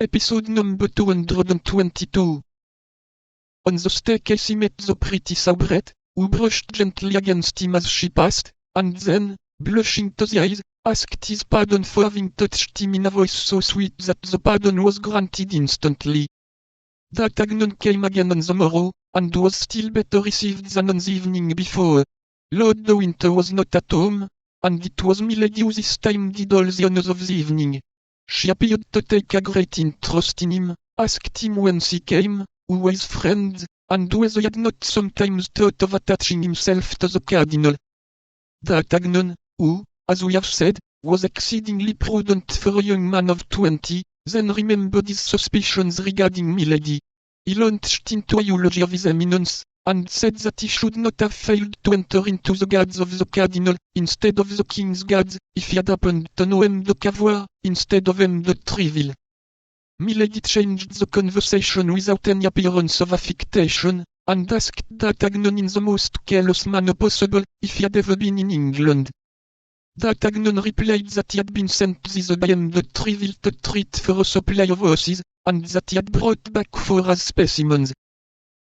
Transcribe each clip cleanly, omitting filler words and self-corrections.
Episode number 222. On the staircase he met the pretty soubrette, who brushed gently against him as she passed, and then, blushing to the eyes, asked his pardon for having touched him in a voice so sweet that the pardon was granted instantly. D'Artagnan came again on the morrow, and was still better received than on the evening before. Lord de Winter was not at home, and it was Milady who this time did all the honors of the evening. She appeared to take a great interest in him, asked him whence he came, who were his friends, and whether he had not sometimes thought of attaching himself to the cardinal. D'Artagnan, who, as we have said, was exceedingly prudent for a young man of 20, then remembered his suspicions regarding Milady. He launched into a eulogy of his eminence, and said that he should not have failed to enter into the guards of the cardinal, instead of the king's guards, if he had happened to know M. de Cavois, instead of M. de Treville. Milady changed the conversation without any appearance of affectation, and asked D'Artagnan in the most careless manner possible, if he had ever been in England. D'Artagnan replied that he had been sent thither by M. de Treville to treat for a supply of horses, and that he had brought back 4 as specimens.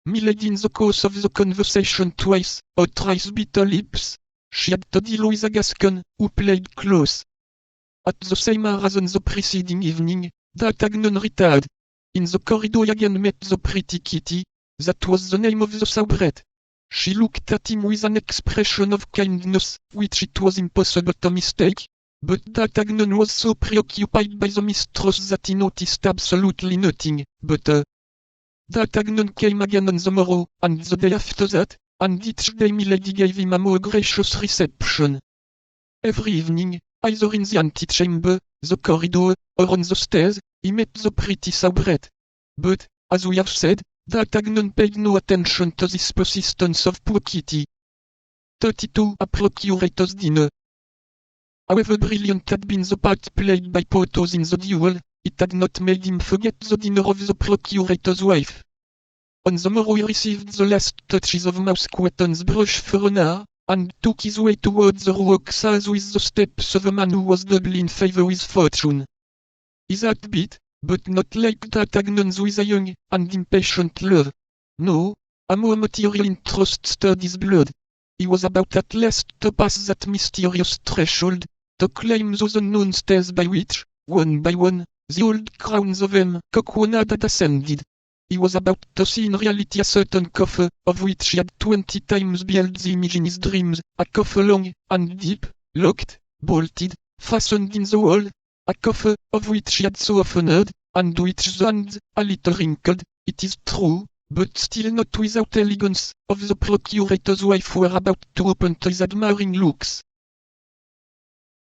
Milady in the course of the conversation twice, or thrice bit her lips. She had to deal with a Gascon, who played close. At the same hour as on the preceding evening, D'Artagnan retired. In the corridor he again met the pretty Kitty, that was the name of the soubrette. She looked at him with an expression of kindness, which it was impossible to mistake, but D'Artagnan was so preoccupied by the mistress that he noticed absolutely nothing, but D'Artagnan came again on the morrow, and the day after that, and each day Milady gave him a more gracious reception. Every evening, either in the antechamber, the corridor, or on the stairs, he met the pretty soubrette. But, as we have said, D'Artagnan paid no attention to this persistence of poor Kitty. 32. A procurator's dinner. However brilliant had been the part played by Porthos in the duel, it had not made him forget the dinner of the procurator's wife. On the morrow he received the last touches of Mousqueton's brush for an hour, and took his way towards the Rue aux Czars with the steps of a man who was doubly in favor with fortune. His heart beat, but not like D'Artagnan's with a young and impatient love. No, a more material interest stirred his blood. He was about at last to pass that mysterious threshold, to climb those unknown stairs by which, one by one, the old crowns of M. Coquenard had ascended. He was about to see in reality a certain coffer, of which he had 20 times beheld the image in his dreams, a coffer long and deep, locked, bolted, fastened in the wall, a coffer of which he had so often heard, and which the hands, a little wrinkled, it is true, but still not without elegance, of the procurator's wife were about to open to his admiring looks.